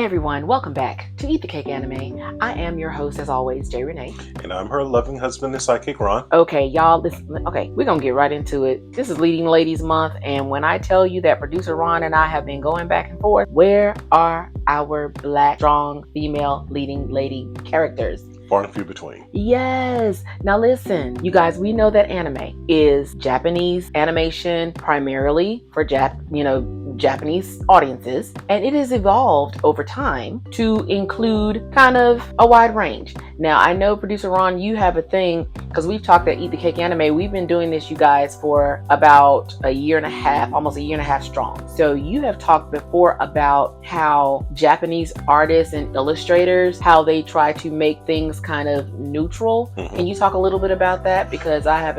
Hey everyone, welcome back to Eat the Cake Anime. I am your host, as always, Jay Renee. And I'm her loving husband and sidekick, Ron. Okay, y'all, we're gonna get right into it. This is Leading Ladies Month, and when I tell you that producer Ron and I have been going back and forth, where are our black, strong, female leading lady characters? Far and few between. Yes. Now listen, you guys, we know that anime is Japanese animation primarily for Japanese audiences, and it has evolved over time to include kind of a wide range. Now, I know producer Ron, you have a thing, because we've talked at Eat the Cake Anime. We've been doing this, you guys, for about a year and a half, almost a year and a half strong. So you have talked before about how Japanese artists and illustrators, how they try to make things kind of neutral. Mm-hmm. Can you talk a little bit about that? Because I have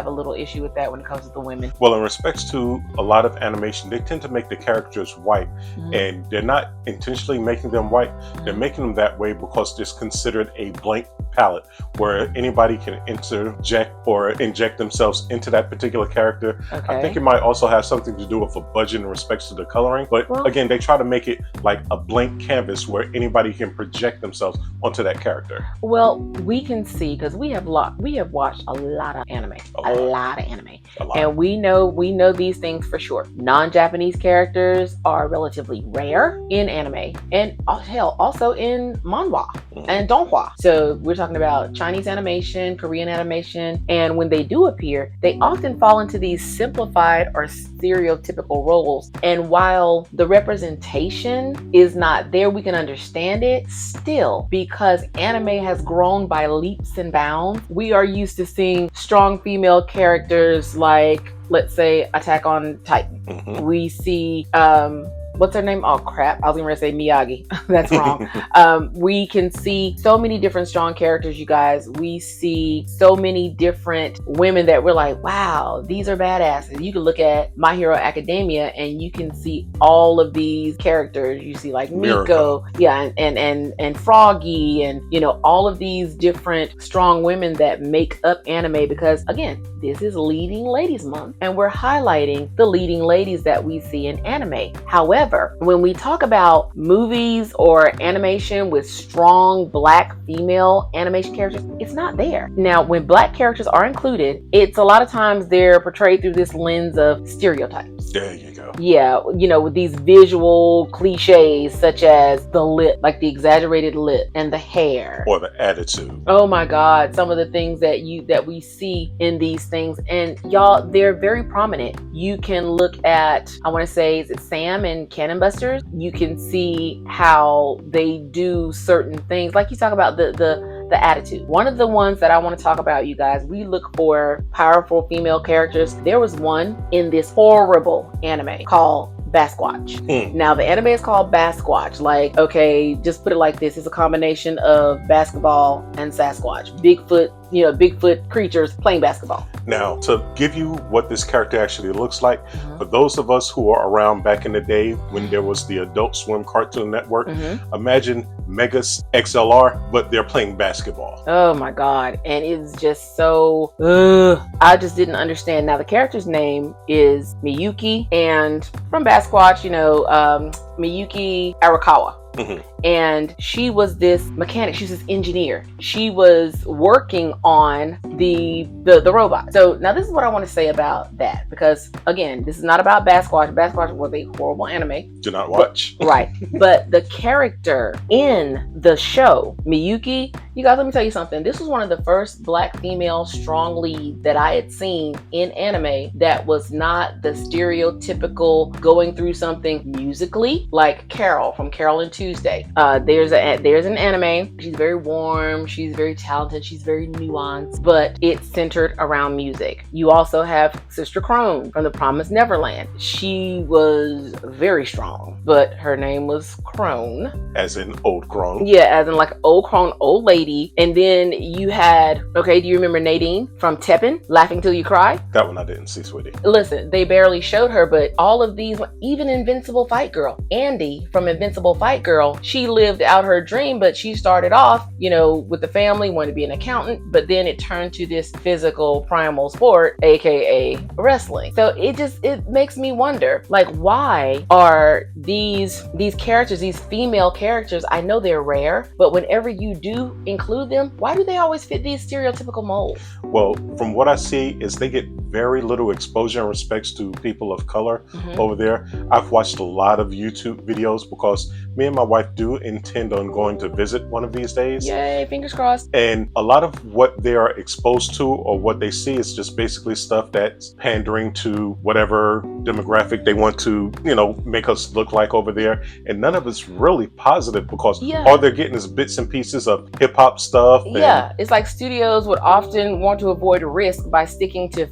a little issue with that when it comes to the women. Well, in respects to a lot of animation, they tend to make the characters white, and they're not intentionally making them white. They're making them that way because it's considered a blank palette where anybody can interject or inject themselves into that particular character. Okay. I think it might also have something to do with a budget in respects to the coloring, but again, they try to make it like a blank canvas where anybody can project themselves onto that character. Well, we can see, because we have watched a lot of anime, a lot of anime, and we know these things for sure. Non-Japanese characters are relatively rare in anime, and also in manhwa and donghua. So we're talking about Chinese animation, Korean animation, and when they do appear, they often fall into these simplified or stereotypical roles. And while the representation is not there, we can understand it still, because anime has grown by leaps and bounds. We are used to seeing strong female characters like, let's say, Attack on Titan. Mm-hmm. We see what's her name? Oh crap, I was gonna say Miyagi. That's wrong. We can see so many different strong characters, you guys. We see so many different women that we're like, wow, these are badasses. You can look at My Hero Academia and you can see all of these characters. You see like Miko, and Froggy, and all of these different strong women that make up anime, because again, this is Leading Ladies Month and we're highlighting the leading ladies that we see in anime. However, when we talk about movies or animation with strong black female animation characters, it's not there. Now, when black characters are included, it's a lot of times they're portrayed through this lens of stereotypes. There you go. Yeah, with these visual cliches such as the lip, like the exaggerated lip, and the hair. Or the attitude. Oh my God, some of the things that we see in these things, and y'all, they're very prominent. You can look at, I want to say, is it Sam and Cannon Busters? You can see how they do certain things, like you talk about the attitude. One of the ones that I want to talk about, you guys, we look for powerful female characters. There was one in this horrible anime called Basquatch. Now the anime is called Basquatch. Like, okay, just put it like this: it's a combination of basketball and Sasquatch. Bigfoot creatures playing basketball. Now, to give you what this character actually looks like, for those of us who are around back in the day when there was the Adult Swim Cartoon Network, imagine Megas XLR, but they're playing basketball. Oh my God. And it's just so, I just didn't understand. Now the character's name is Miyuki, and from Basquatch, Miyuki Arakawa. And she was this mechanic. She was this engineer. She was working on the robot. So now this is what I want to say about that, because again, this is not about Basquatch. Basquatch was a horrible anime. Do not watch. Right. But the character in the show, Miyuki, you guys, let me tell you something. This was one of the first black female strong leads that I had seen in anime that was not the stereotypical going through something musically, like Carol from Carol and Tuesday. There's an anime. She's very warm. She's very talented. She's very nuanced, but it's centered around music. You also have Sister Crone from The Promised Neverland. She was very strong, but her name was Crone. As in old crone. Yeah, as in like old crone, old lady. And then you had, do you remember Nadine from Teppen, Laughing Till You Cry? That one I didn't see, sweetie. Listen, they barely showed her, but all of these, even Invincible Fight Girl, Andy from Invincible Fight Girl, she she lived out her dream, but she started off, with the family, wanted to be an accountant, but then it turned to this physical primal sport, aka wrestling. So it makes me wonder, like, why are these characters, these female characters, I know they're rare, but whenever you do include them, why do they always fit these stereotypical molds? Well, from what I see is they get very little exposure in respects to people of color over there. I've watched a lot of YouTube videos because me and my wife do intend on going to visit one of these days. Yay, fingers crossed. And a lot of what they are exposed to or what they see is just basically stuff that's pandering to whatever demographic they want to, make us look like over there. And none of it's really positive because all they're getting is bits and pieces of hip hop stuff. Yeah, it's like studios would often want to avoid risk by sticking to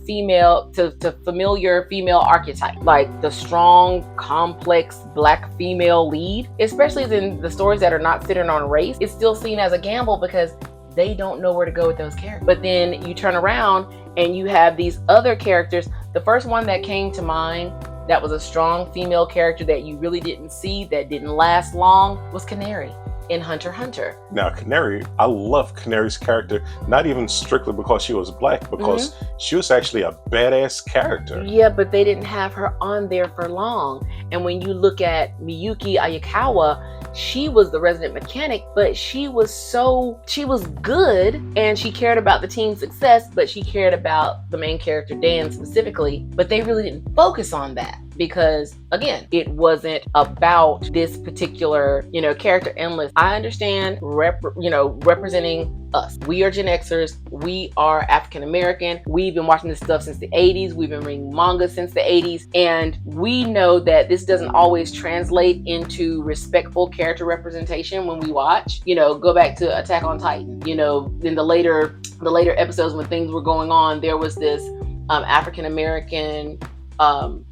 familiar female archetype, like the strong, complex black female lead, especially in the stories that are not centered on race. It's still seen as a gamble because they don't know where to go with those characters. But then you turn around and you have these other characters. The first one that came to mind that was a strong female character that you really didn't see, that didn't last long, was Canary in Hunter x Hunter. Now, Canary, I love Canary's character, not even strictly because she was black, because she was actually a badass character. Yeah, but they didn't have her on there for long. And when you look at Miyuki Ayakawa, she was the resident mechanic, but she was good and she cared about the team's success, but she cared about the main character, Dan, specifically. But they really didn't focus on that because, again, it wasn't about this particular, character endless. I understand, representing us. We are Gen Xers. We are African American. We've been watching this stuff since the 80s. We've been reading manga since the 80s. And we know that this doesn't always translate into respectful character representation when we watch. Go back to Attack on Titan. In the later episodes when things were going on, there was this African American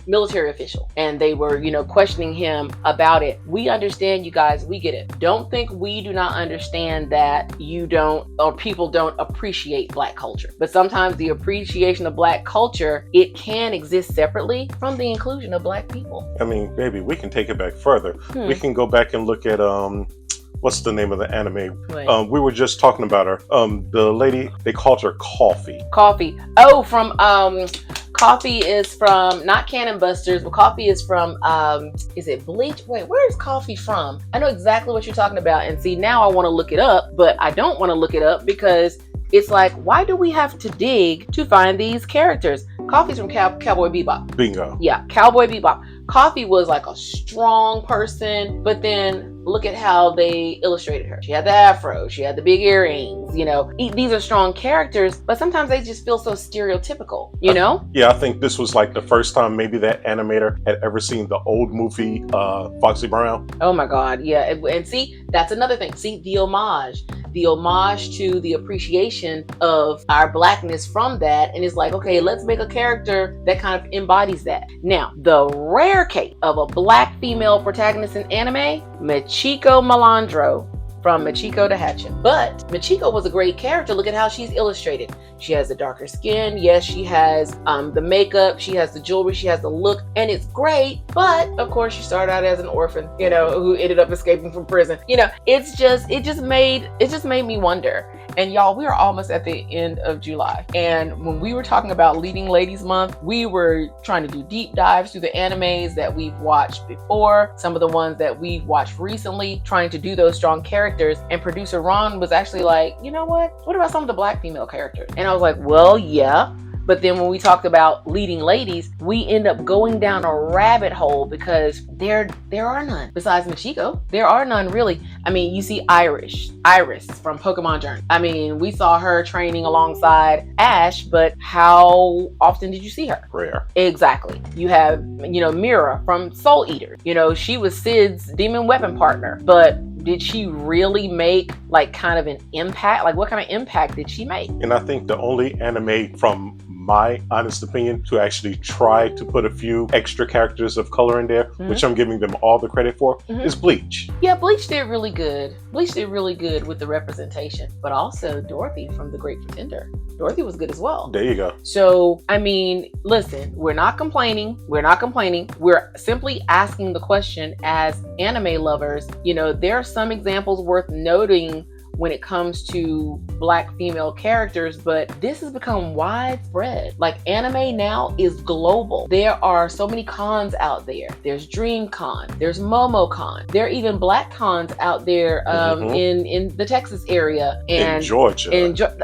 military official, and they were, questioning him about it. We understand, you guys, we get it. Don't think we do not understand that you don't, or people don't appreciate black culture. But sometimes the appreciation of black culture, it can exist separately from the inclusion of black people. I mean, baby, we can take it back further. We can go back and look at what's the name of the anime? We were just talking about her. The lady, they called her Coffee. Coffee. Oh, from Coffee is from not Cannon Busters, but Coffee is from is it Bleach? Wait, where is Coffee from? I know exactly what you're talking about. And see, now I want to look it up, but I don't want to look it up because it's like, why do we have to dig to find these characters? Coffee's from Cowboy Bebop. Bingo. Yeah, Cowboy Bebop. Coffee was like a strong person, but then look at how they illustrated her. She had the afro, she had the big earrings, These are strong characters, but sometimes they just feel so stereotypical, Yeah, I think this was like the first time maybe that animator had ever seen the old movie Foxy Brown. Oh my God, yeah. And see, that's another thing. See, the homage to the appreciation of our blackness from that. And it's like, okay, let's make a character that kind of embodies that. Now, the rare case of a black female protagonist in anime, Michiko Melandro from Michiko to Hatchin. But Michiko was a great character. Look at how she's illustrated. She has the darker skin. Yes, she has the makeup. She has the jewelry. She has the look. And it's great. But, of course, she started out as an orphan, who ended up escaping from prison. It just made me wonder. And y'all, we are almost at the end of July. And when we were talking about Leading Ladies Month, we were trying to do deep dives through the animes that we've watched before, some of the ones that we've watched recently, trying to do those strong characters. And producer Ron was actually like, you know what? What about some of the black female characters? And I was like, well, yeah. But then when we talked about leading ladies, we end up going down a rabbit hole because there are none. Besides Michiko, there are none really. I mean, you see Iris from Pokemon Journey. I mean, we saw her training alongside Ash, but how often did you see her? Rare. Exactly. You have, Mira from Soul Eater. She was Sid's demon weapon partner, but did she really make like kind of an impact? Like what kind of impact did she make? And I think the only anime from my honest opinion, to actually try to put a few extra characters of color in there, which I'm giving them all the credit for, is Bleach. Yeah, Bleach did really good. Bleach did really good with the representation, but also Dorothy from The Great Pretender. Dorothy was good as well. There you go. So, I mean, listen, we're not complaining. We're not complaining. We're simply asking the question as anime lovers. You know, there are some examples worth noting when it comes to Black female characters, but this has become widespread. Like, anime now is global. There are so many cons out there. There's DreamCon, there's MomoCon, there are even Black cons out there in the Texas area and in Georgia.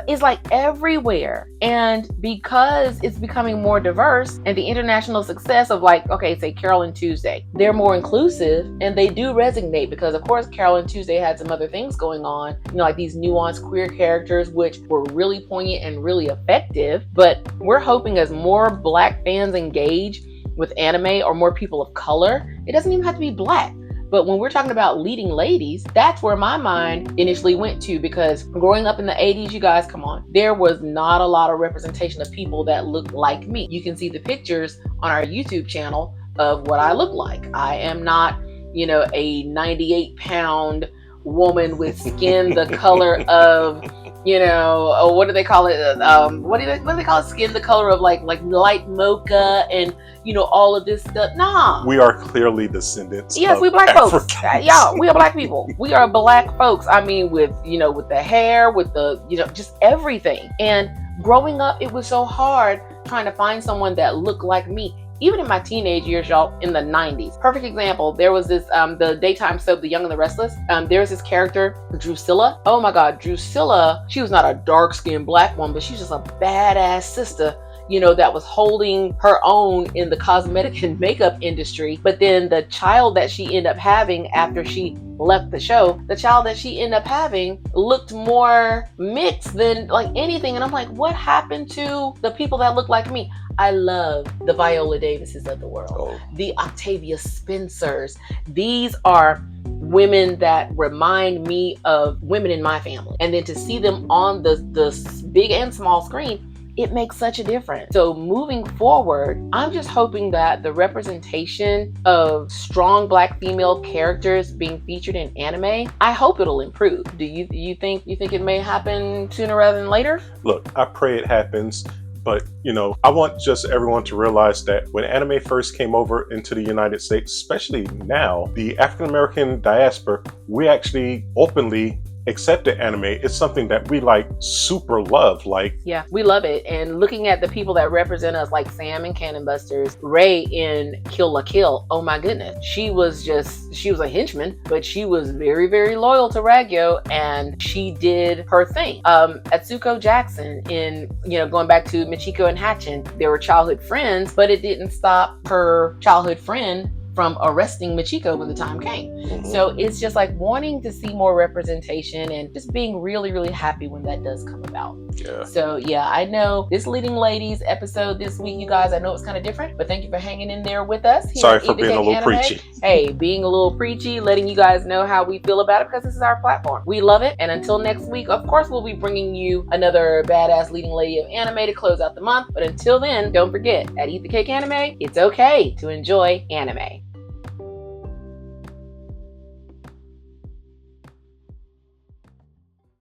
It's like everywhere. And because it's becoming more diverse and the international success of, like, okay, say Carol and Tuesday, they're more inclusive and they do resonate because, of course, Carol and Tuesday had some other things going on, you know, like these nuanced queer characters, which were really poignant and really effective. But we're hoping as more Black fans engage with anime, or more people of color, it doesn't even have to be Black. But when we're talking about leading ladies, that's where my mind initially went to, because growing up in the 80s, you guys, come on, there was not a lot of representation of people that looked like me. You can see the pictures on our YouTube channel of what I look like. I am not, you know, a 98-pound woman with skin the color of, you know, what do they call it? What do they call it? Skin the color of like light mocha and, you know, all of this stuff. Nah. We are clearly descendants. Yes, we Black folks. Yeah, we are Black people. We are Black folks. I mean, with, you know, with the hair, with the, you know, just everything. And growing up, it was so hard trying to find someone that looked like me. Even in my teenage years, y'all, in the 90s. Perfect example, there was this, the daytime soap, The Young and the Restless. There's this character, Drusilla. Oh my God, Drusilla, she was not a dark-skinned Black woman, but she's just a badass sister, you know, that was holding her own in the cosmetic and makeup industry. But then the child that she ended up having after she left the show, the child that she ended up having looked more mixed than like anything. And I'm like, what happened to the people that look like me? I love the Viola Davises of the world, the Octavia Spencers. These are women that remind me of women in my family. And then to see them on the big and small screen, it makes such a difference. So moving forward, I'm just hoping that the representation of strong Black female characters being featured in anime, I hope it'll improve. Do you think it may happen sooner rather than later? Look, I pray it happens. But, you know, I want just everyone to realize that when anime first came over into the United States, especially now, the African-American diaspora, we actually openly accepted anime. It's something that we like super love. Like, yeah, we love it. And looking at the people that represent us, like Sam in Cannon Busters, Ray in Kill la Kill, oh my goodness, she was a henchman, but she was very, very loyal to Ragyo, and she did her thing. Atsuko Jackson in, you know, going back to Michiko and Hatchin, they were childhood friends, but it didn't stop her childhood friend from arresting Michiko when the time came. So it's just like wanting to see more representation and just being really, really happy when that does come about. Yeah. So yeah, I know this Leading Ladies episode this week, you guys, I know it's kind of different, but thank you for hanging in there with us. Sorry for being a little preachy. Hey, being a little preachy, letting you guys know how we feel about it, because this is our platform. We love it. And until next week, of course, we'll be bringing you another badass leading lady of anime to close out the month. But until then, don't forget, at Eat the Cake Anime, it's okay to enjoy anime.